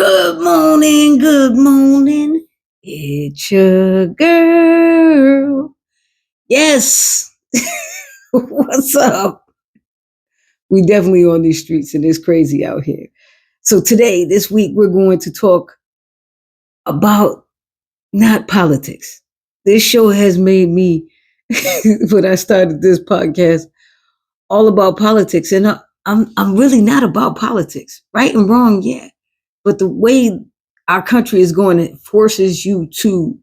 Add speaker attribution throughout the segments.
Speaker 1: Good morning, good morning. It's your girl. Yes. What's up? We definitely on these streets and it's crazy out here. So today, this week, we're going to talk about not politics. This show has made me, when I started this podcast, all about politics. And I'm really not about politics. Right and wrong, yeah. But the way our country is going, it forces you to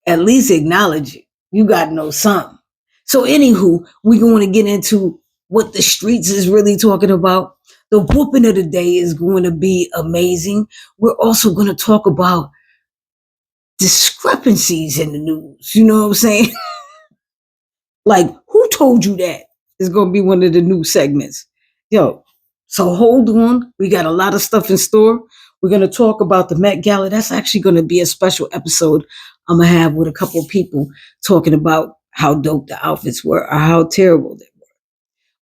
Speaker 1: at least acknowledge it. You got to know something. So, anywho, we're going to get into what the streets is really talking about. The whooping of the day is going to be amazing. We're also going to talk about discrepancies in the news. You know what I'm saying? Like, who told you that? Is going to be one of the new segments. Yo, so hold on. We got a lot of stuff in store. We're going to talk about the Met Gala. That's actually going to be a special episode I'm going to have with a couple of people talking about how dope the outfits were or how terrible they were.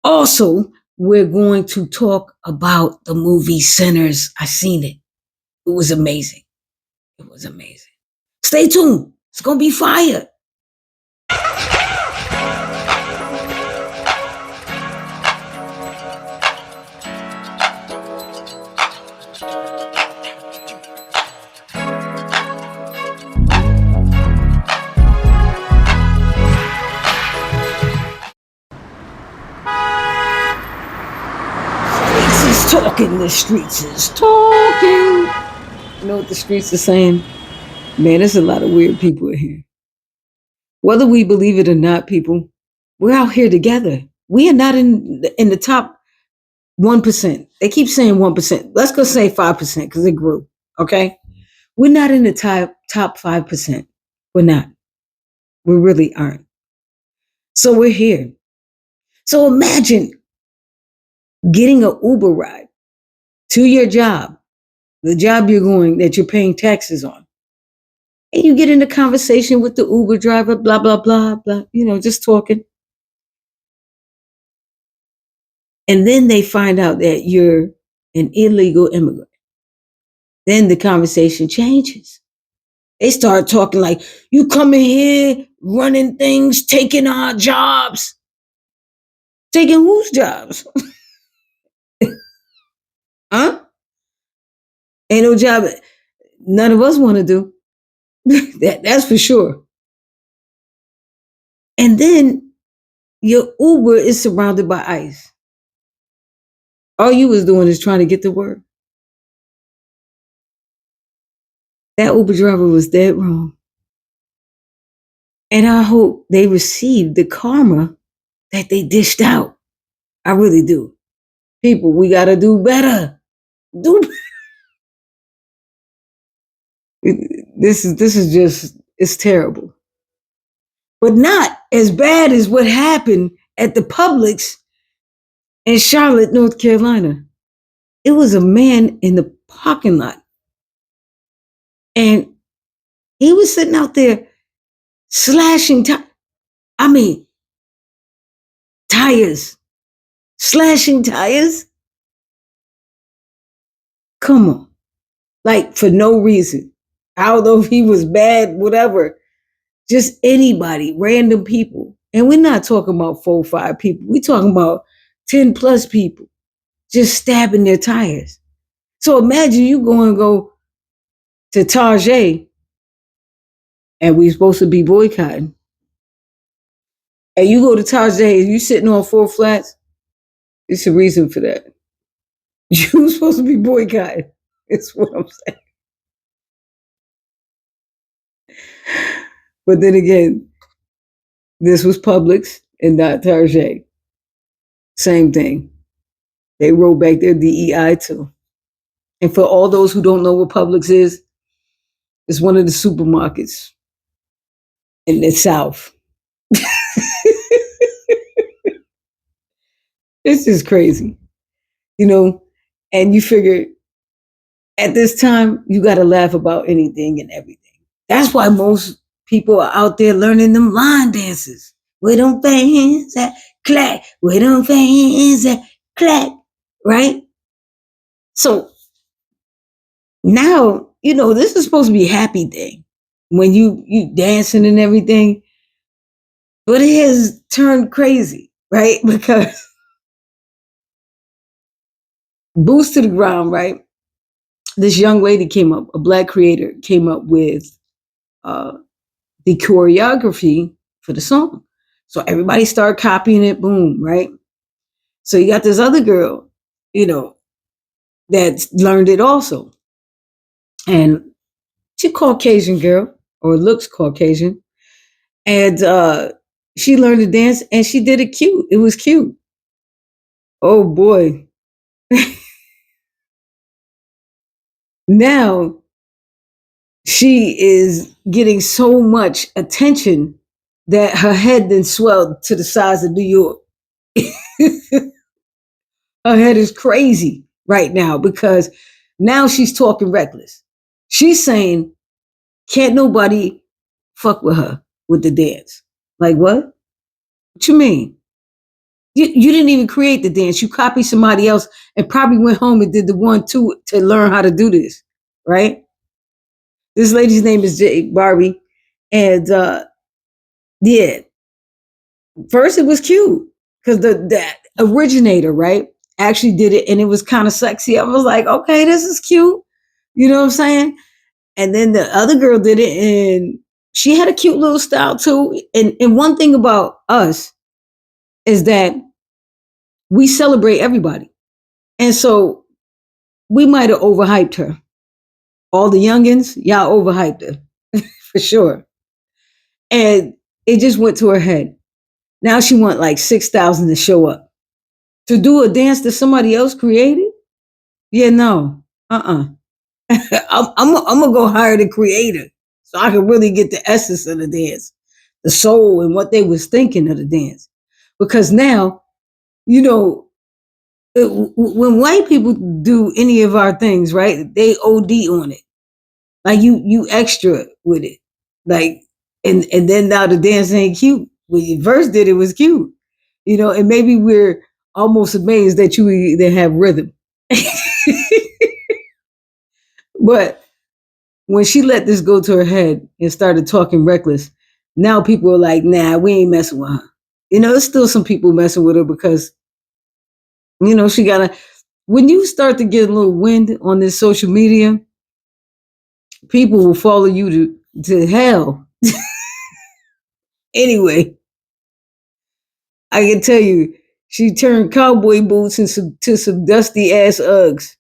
Speaker 1: Also, we're going to talk about the movie Sinners. I seen it. It was amazing. It was amazing. Stay tuned. It's going to be fire. Talking, the streets is talking. You know what the streets are saying? Man, there's a lot of weird people in here. Whether we believe it or not, people, we're out here together. We are not in the top 1%. They keep saying 1%. Let's go say 5% because it grew. Okay? We're not in the top 5%. We're not. We really aren't. So we're here. So imagine getting an Uber ride to your job, the job you're going that you're paying taxes on. And you get in a conversation with the Uber driver, blah, blah, blah, blah, just talking. And then they find out that you're an illegal immigrant. Then the conversation changes. They start talking like, you coming here, running things, taking our jobs. Taking whose jobs? Huh? Ain't no job none of us want to do. That's for sure. And then your Uber is surrounded by ICE. All you was doing is trying to get to work. That Uber driver was dead wrong. And I hope they received the karma that they dished out. I really do. People, we got to do better. This is just, it's terrible. But not as bad as what happened at the Publix in Charlotte, North Carolina. It was a man in the parking lot. And he was sitting out there slashing tires. Slashing tires? Come on. Like for no reason. I don't know if he was bad, whatever. Just anybody, random people. And we're not talking about 4 or 5 people. We're talking about 10 plus people just stabbing their tires. So imagine you go to Target and we're supposed to be boycotting. And you go to Target and you sitting on 4 flats. It's a reason for that. You're supposed to be boycotting. It's what I'm saying. But then again, this was Publix and not Target. Same thing. They rolled back their DEI too. And for all those who don't know what Publix is, it's one of the supermarkets in the South. It's just crazy, and you figure at this time, you got to laugh about anything and everything. That's why most people are out there learning them line dances. Where them fans at? Clack. Where them fans at? Clack. Right? So Now, this is supposed to be a happy thing when you dancing and everything, but it has turned crazy, right? Because boost to the ground, right? This young lady came up, a black creator came up with uh, the choreography for the song. So everybody started copying it, boom, right? So you got this other girl, you know, that learned it also. And she Caucasian girl, or looks Caucasian. And she learned to dance and she did it cute. It was cute. Oh boy. Now she is getting so much attention that her head then swelled to the size of New York. Her head is crazy right now because now she's talking reckless. She's saying, can't nobody fuck with her with the dance. Like what? What you mean? You didn't even create the dance. You copied somebody else and probably went home and did the one too to learn how to do this, right? This lady's name is J Barbie, and yeah, first it was cute because the originator, right, actually did it, and it was kind of sexy. I was like, okay, this is cute. You know what I'm saying? And then the other girl did it, and she had a cute little style too. And one thing about us is that we celebrate everybody, and so we might have overhyped her. All the youngins, y'all overhyped her for sure. And it just went to her head. Now she want like 6,000 to show up to do a dance that somebody else created. Yeah, no, I'm gonna go hire the creator so I can really get the essence of the dance, the soul, and what they was thinking of the dance. Because now, you know, when white people do any of our things, right? They OD on it. Like you extra with it. Like and then now the dance ain't cute. When you first did it was cute. And maybe we're almost amazed that you even have rhythm. But when she let this go to her head and started talking reckless, now people are like, nah, we ain't messing with her. There's still some people messing with her because, she gotta when you start to get a little wind on this social media, people will follow you to hell. Anyway, I can tell you, she turned cowboy boots into some dusty ass Uggs.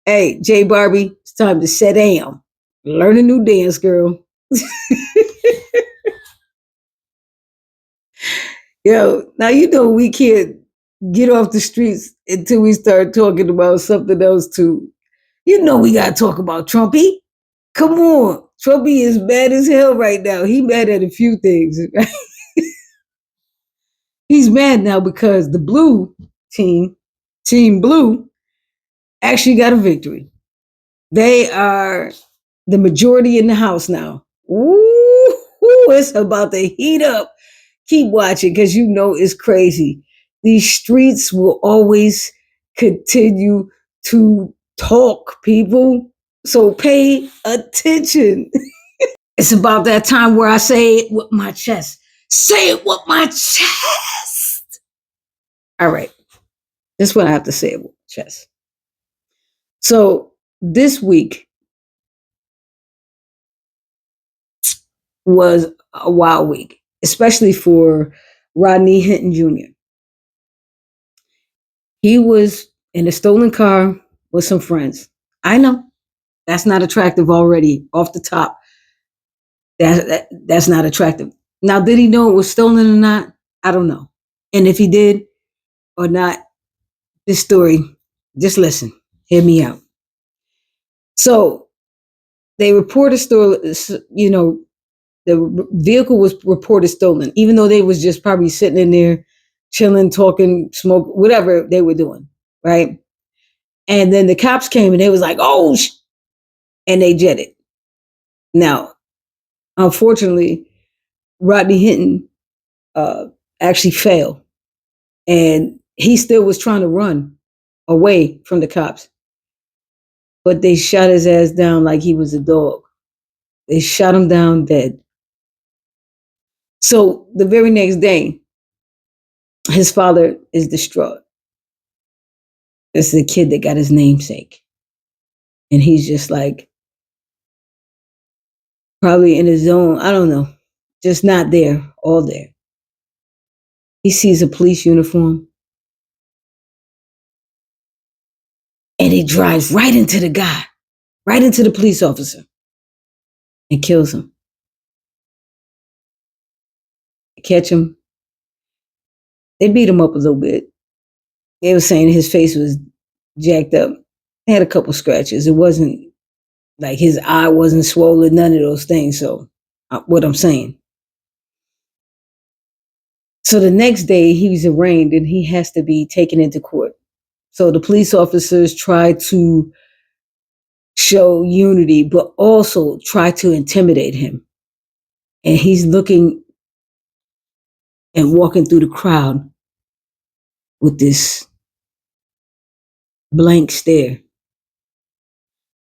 Speaker 1: Hey, J Barbie, it's time to sit down. Learn a new dance, girl. Now we can't get off the streets until we start talking about something else too. We gotta talk about Trumpy. Come on. Trumpy is mad as hell right now. He mad at a few things. He's mad now because the blue team, Team Blue, actually got a victory. They are the majority in the House now. Ooh, it's about to heat up. Keep watching because it's crazy. These streets will always continue to talk, people. So pay attention. It's about that time where I say it with my chest. Say it with my chest. All right. That's what I have to say with my chest. So this week was a wild week, especially for Rodney Hinton Jr. He was in a stolen car with some friends. I know that's not attractive already off the top. That's not attractive. Now, did he know it was stolen or not? I don't know. And if he did or not, this story, just listen, hear me out. So they reported stolen, the vehicle was reported stolen, even though they was just probably sitting in there, chilling, talking, smoke, whatever they were doing, right? And then the cops came and they was like, "Oh," and they jetted. Now, unfortunately, Rodney Hinton uh, actually fell, and he still was trying to run away from the cops. but they shot his ass down like he was a dog. They shot him down dead. So the very next day, his father is distraught. This is the kid that got his namesake. And he's just like, probably in his zone. I don't know. Just not there, all there. He sees a police uniform and he drives right into the guy, right into the police officer and kills him. They catch him. They beat him up a little bit. They were saying his face was jacked up. He had a couple scratches. It wasn't like his eye wasn't swollen, none of those things. So, what I'm saying. So the next day, he's arraigned and he has to be taken into court. So the police officers try to show unity, but also try to intimidate him. And he's looking and walking through the crowd with this blank stare.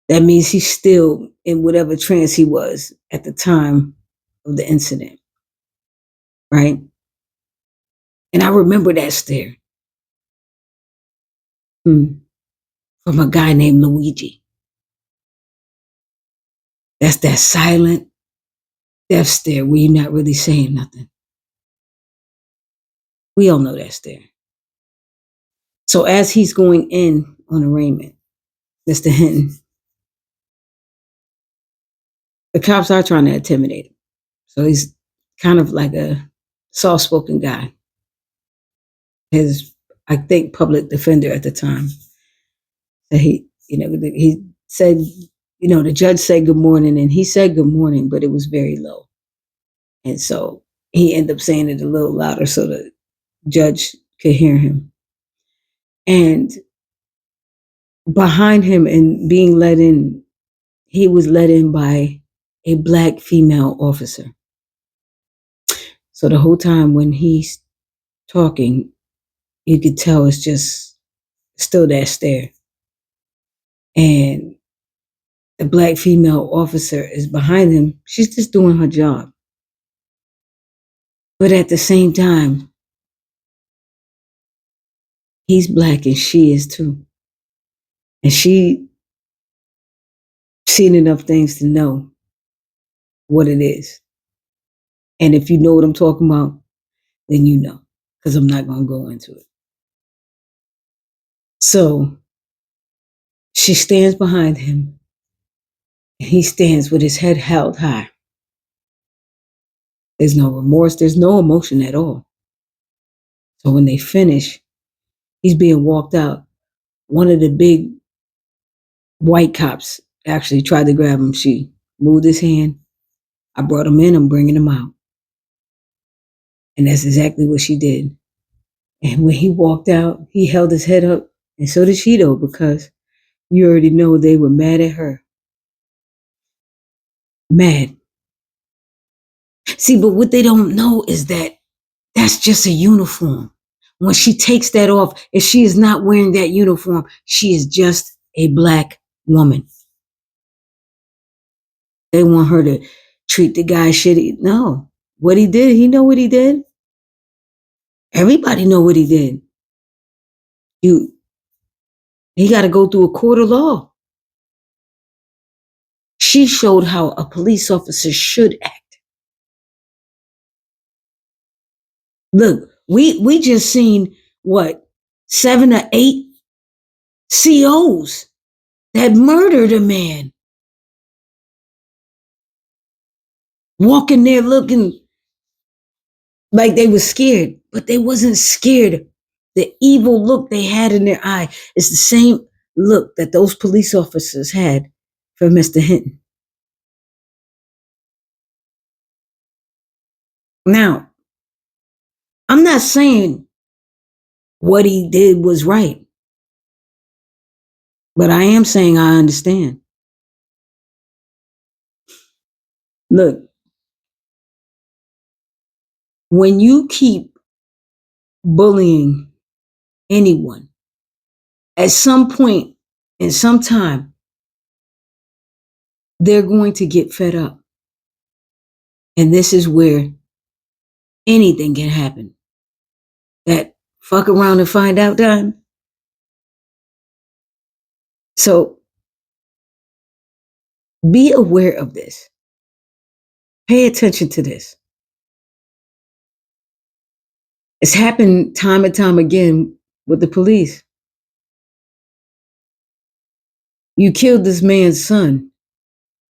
Speaker 1: That means he's still in whatever trance he was at the time of the incident, right? And I remember that stare from a guy named Luigi. That's that silent death stare where you're not really saying nothing. We all know that stare. So as he's going in on arraignment, Mr. Hinton, the cops are trying to intimidate him. So he's kind of like a soft-spoken guy. His, I think, public defender at the time. So he said, the judge said good morning, and he said good morning, but it was very low. And so he ended up saying it a little louder so the judge could hear him. And behind him and being let in, he was let in by a Black female officer. So the whole time when he's talking, you could tell it's just still that stare. And the Black female officer is behind him. She's just doing her job. But at the same time, he's Black and she is too. And she seen enough things to know what it is. And if you know what I'm talking about, then you know, because I'm not going to go into it. So she stands behind him, and he stands with his head held high. There's no remorse, there's no emotion at all. So when they finish, he's being walked out. One of the big white cops actually tried to grab him. She moved his hand. I brought him in, I'm bringing him out. And that's exactly what she did. And when he walked out, he held his head up, and so did she, though, because you already know they were mad at her. Mad. See, but what they don't know is that that's just a uniform. When she takes that off, if she is not wearing that uniform, she is just a Black woman. They want her to treat the guy shitty. No. What he did, he know what he did. Everybody know what he did. He got to go through a court of law. She showed how a police officer should act. Look, we just seen what 7 or 8 COs that murdered a man walking there looking like they were scared, but they wasn't scared. The evil look they had in their eye is the same look that those police officers had for Mr. Hinton. Now, I'm not saying what he did was right, but I am saying I understand. Look, when you keep bullying anyone, at some point in some time, they're going to get fed up. And this is where anything can happen. That fuck around and find out done. So be aware of this. Pay attention to this. It's happened time and time again with the police. You killed this man's son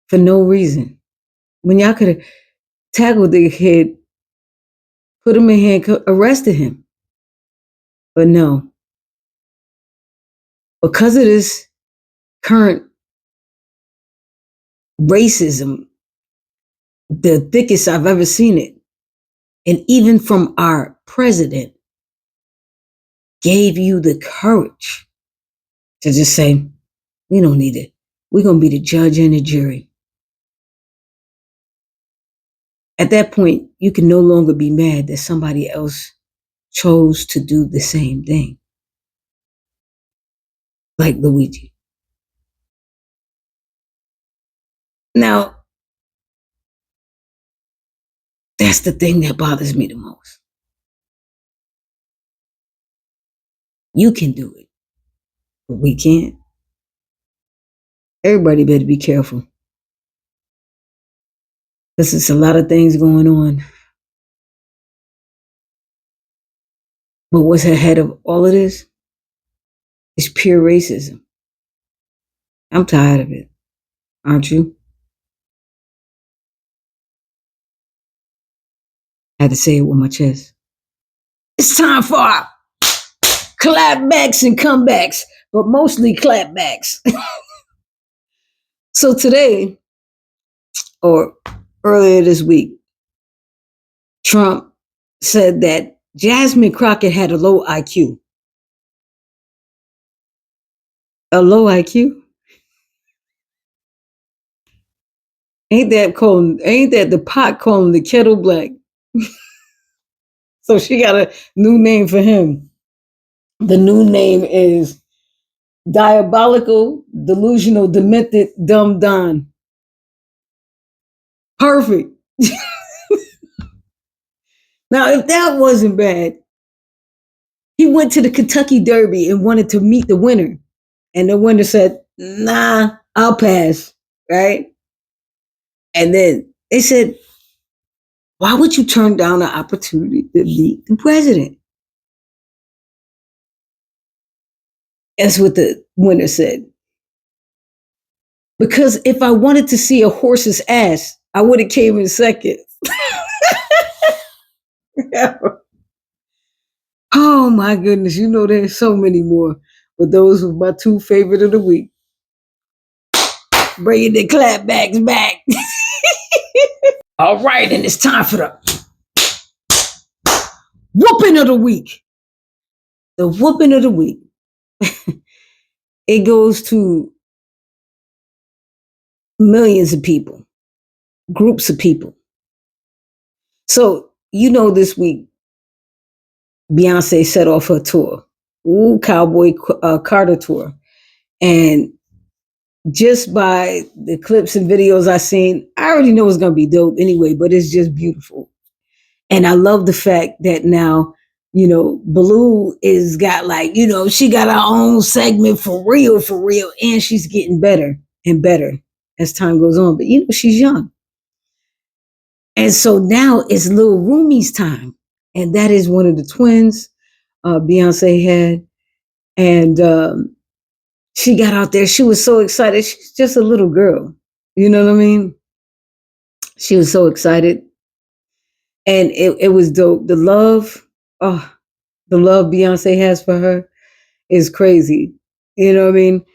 Speaker 1: for no reason. When y'all could have tackled the kid, put him in handcuffs, arrested him. But no. Because of this current racism, the thickest I've ever seen it, and even from our president, gave you the courage to just say, we don't need it. We're going to be the judge and the jury. At that point, you can no longer be mad that somebody else chose to do the same thing. Like Luigi. Now, that's the thing that bothers me the most. You can do it, but we can't. Everybody better be careful. Because there's a lot of things going on. But what's ahead of all of this is pure racism. I'm tired of it. Aren't you? I had to say it with my chest. It's time for our clapbacks and comebacks, but mostly clapbacks. So today, or earlier this week, Trump said that Jasmine Crockett had a low IQ. A low IQ? Ain't that the pot calling the kettle black? So she got a new name for him. The new name is Diabolical, Delusional, Demented, Dumb Don. Perfect. Now, if that wasn't bad, he went to the Kentucky Derby and wanted to meet the winner. And the winner said, nah, I'll pass. Right? And then they said, why would you turn down the opportunity to meet the president? That's what the winner said. Because if I wanted to see a horse's ass, I would have came in second. Oh my goodness, you know there's so many more. But those were my two favorite of the week. Bringing the clapbacks back. All right, and it's time for the whooping of the week. The whooping of the week. It goes to millions of people, groups of people. So, this week, Beyonce set off her tour, Cowboy Carter tour. And just by the clips and videos I've seen, I already know it's going to be dope anyway, but it's just beautiful. And I love the fact that now, Blue is got she got her own segment for real, and she's getting better and better as time goes on. But, she's young. And so now it's Lil Rumi's time. And that is one of the twins Beyonce had. And she got out there. She was so excited. She's just a little girl. You know what I mean? She was so excited. And it was dope. The love Beyonce has for her is crazy. You know what I mean?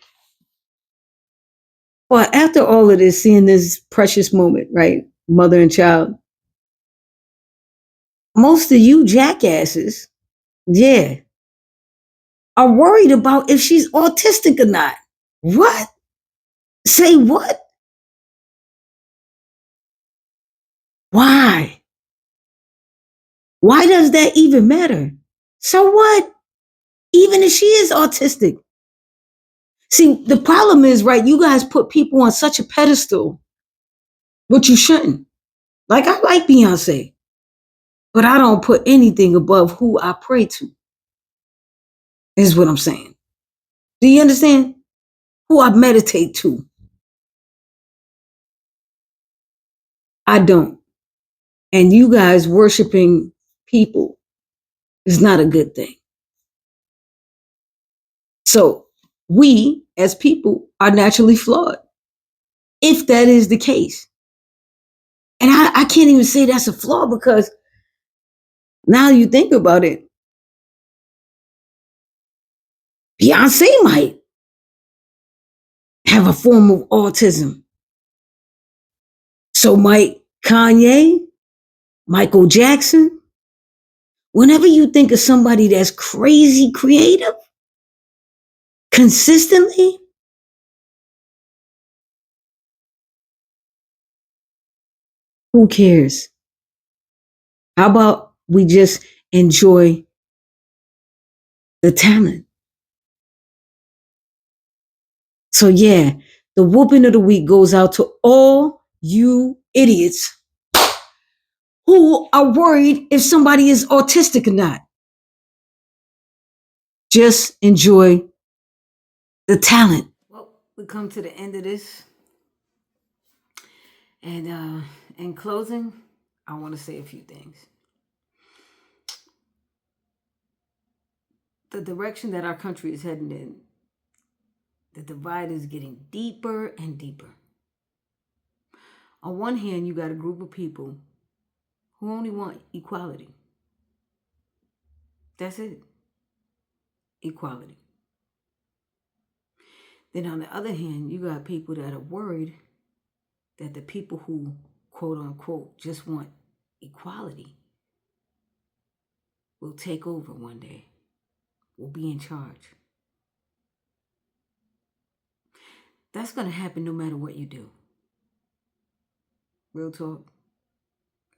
Speaker 1: Well, after all of this, seeing this precious moment, right? Mother and child. Most of you jackasses, yeah, are worried about if she's autistic or not. What? Say what? Why? Why does that even matter? So what? Even if she is autistic. See, the problem is, right, you guys put people on such a pedestal but you shouldn't. Like, I like Beyonce, but I don't put anything above who I pray to, is what I'm saying. Do you understand? Who I meditate to. I don't. And you guys worshiping people is not a good thing. So we as people are naturally flawed, if that is the case. And I can't even say that's a flaw, because now you think about it, Beyonce might have a form of autism. So might Kanye, Michael Jackson. Whenever you think of somebody that's crazy creative consistently, who cares? How about we just enjoy the talent? So, yeah, the whooping of the week goes out to all you idiots who are worried if somebody is autistic or not. Just enjoy the talent. Well, we come to the end of this. And in closing, I want to say a few things. The direction that our country is heading in, the divide is getting deeper and deeper. On one hand, you got a group of people who only want equality. That's it. Equality. Then on the other hand, you got people that are worried that the people who, quote unquote, just want equality will take over one day, will be in charge. That's going to happen no matter what you do. Real talk.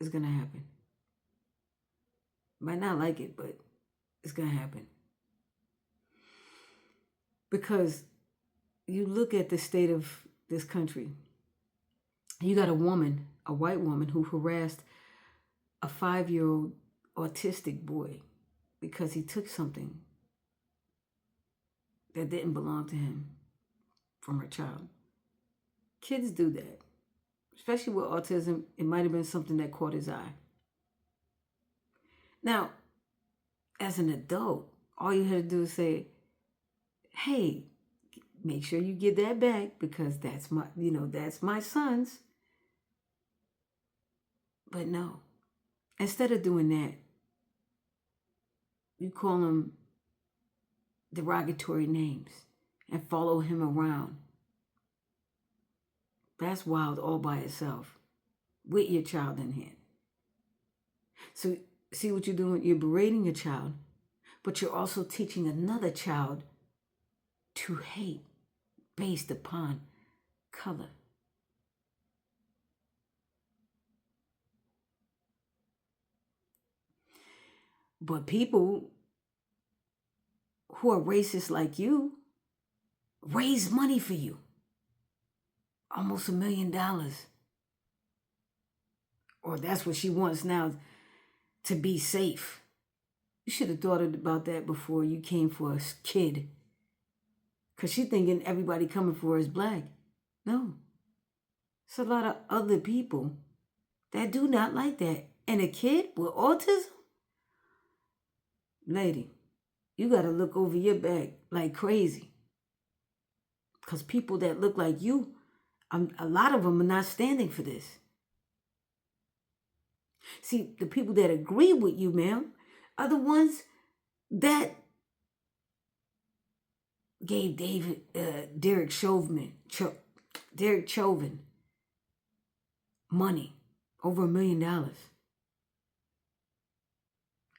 Speaker 1: It's going to happen. Might not like it, but it's going to happen. Because you look at the state of this country, you got a woman, a white woman, who harassed a 5-year-old autistic boy because he took something that didn't belong to him from her child. Kids do that. Especially with autism, it might have been something that caught his eye. Now, as an adult, all you had to do is say, hey, make sure you get that back, because that's my son's. But no, instead of doing that, you call him derogatory names and follow him around. That's wild all by itself, with your child in hand. So see what you're doing? You're berating your child, but you're also teaching another child to hate based upon color. But people who are racist like you raise money for you. Almost $1 million. Or that's what she wants now, to be safe. You should have thought about that before you came for a kid. Because she's thinking everybody coming for her is black. No. It's a lot of other people that do not like that. And a kid with autism? Lady, you got to look over your back like crazy. Because people that look like you, a lot of them are not standing for this. See, the people that agree with you, ma'am, are the ones that gave Derek Chauvin money, over $1 million.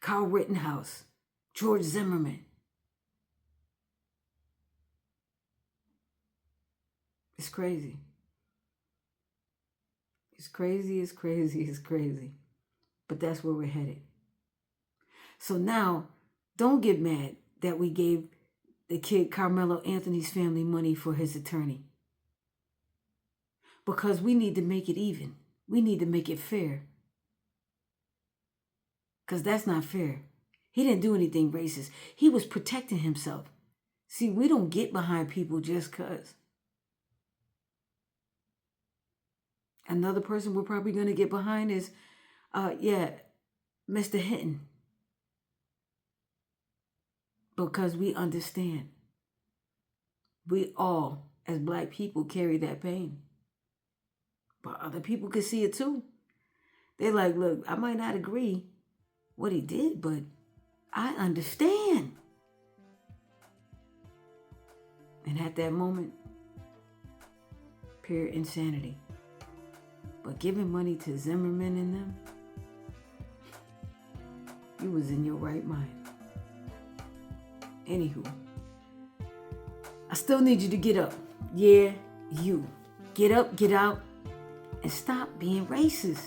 Speaker 1: Kyle Rittenhouse, George Zimmerman. It's crazy. It's crazy, it's crazy, it's crazy. But that's where we're headed. So now, don't get mad that we gave the kid Carmelo Anthony's family money for his attorney. Because we need to make it even. We need to make it fair. Because that's not fair. He didn't do anything racist. He was protecting himself. See, we don't get behind people just because. Another person we're probably going to get behind is, Mr. Hinton. Because we understand. We all, as Black people, carry that pain. But other people can see it too. They're like, look, I might not agree what he did, but I understand. And at that moment, pure insanity. But giving money to Zimmerman and them, you was in your right mind. Anywho, I still need you to get up. Yeah, you. Get up, get out, and stop being racist.